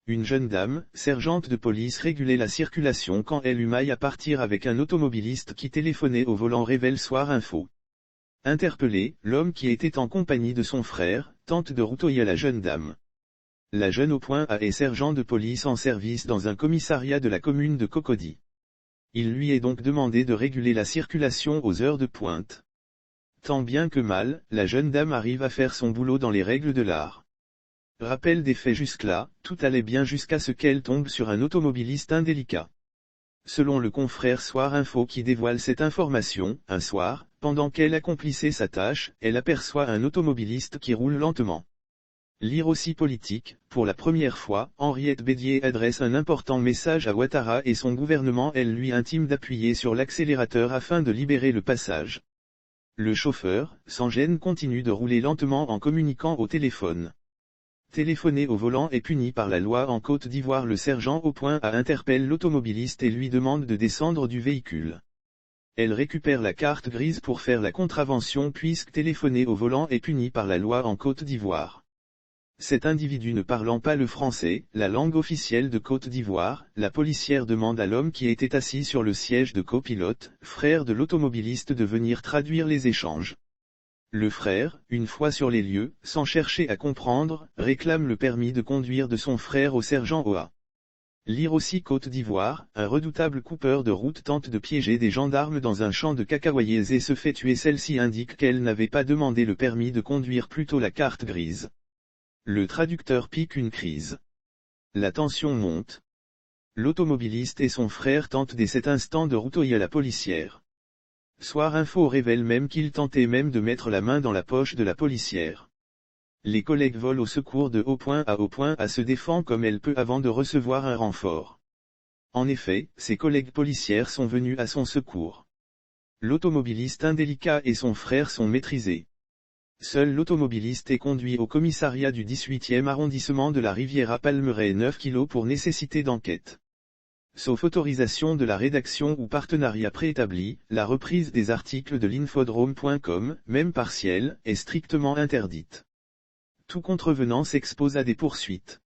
Une jeune dame, sergente de police régulait la circulation quand elle eut maille à partir avec un automobiliste qui téléphonait au volant, révèle Soir Info. Interpellé, l'homme qui était en compagnie de son frère, tente de routoyer la jeune dame. La jeune au point A est sergent de police en service dans un commissariat de la commune de Cocody. Il lui est donc demandé de réguler la circulation aux heures de pointe. Tant bien que mal, la jeune dame arrive à faire son boulot dans les règles de l'art. Rappel des faits: jusque-là, tout allait bien jusqu'à ce qu'elle tombe sur un automobiliste indélicat. Selon le confrère Soir Info qui dévoile cette information, un soir, pendant qu'elle accomplissait sa tâche, elle aperçoit un automobiliste qui roule lentement. Lire aussi politique: pour la première fois, Henriette Bédier adresse un important message à Ouattara et son gouvernement. Elle lui intime d'appuyer sur l'accélérateur afin de libérer le passage. Le chauffeur, sans gêne, continue de rouler lentement en communiquant au téléphone. Téléphoner au volant est puni par la loi en Côte d'Ivoire. Le sergent au point A interpelle l'automobiliste et lui demande de descendre du véhicule. Elle récupère la carte grise pour faire la contravention puisque téléphoner au volant est puni par la loi en Côte d'Ivoire. Cet individu ne parlant pas le français, la langue officielle de Côte d'Ivoire, la policière demande à l'homme qui était assis sur le siège de copilote, frère de l'automobiliste, de venir traduire les échanges. Le frère, une fois sur les lieux, sans chercher à comprendre, réclame le permis de conduire de son frère au sergent OA. Lire aussi Côte d'Ivoire: un redoutable coupeur de route tente de piéger des gendarmes dans un champ de cacahuètes et se fait tuer. Celle-ci indique qu'elle n'avait pas demandé le permis de conduire, plutôt la carte grise. Le traducteur pique une crise. La tension monte. L'automobiliste et son frère tentent dès cet instant de routoyer la policière. Soir Info révèle même qu'il tentait même de mettre la main dans la poche de la policière. Les collègues volent au secours de au point A se défend comme elle peut avant de recevoir un renfort. En effet, ses collègues policières sont venus à son secours. L'automobiliste indélicat et son frère sont maîtrisés. Seul l'automobiliste est conduit au commissariat du 18e arrondissement de la Riviera Palmeraie 9 kg pour nécessité d'enquête. Sauf autorisation de la rédaction ou partenariat préétabli, la reprise des articles de l'infodrome.com, même partielle, est strictement interdite. Tout contrevenant s'expose à des poursuites.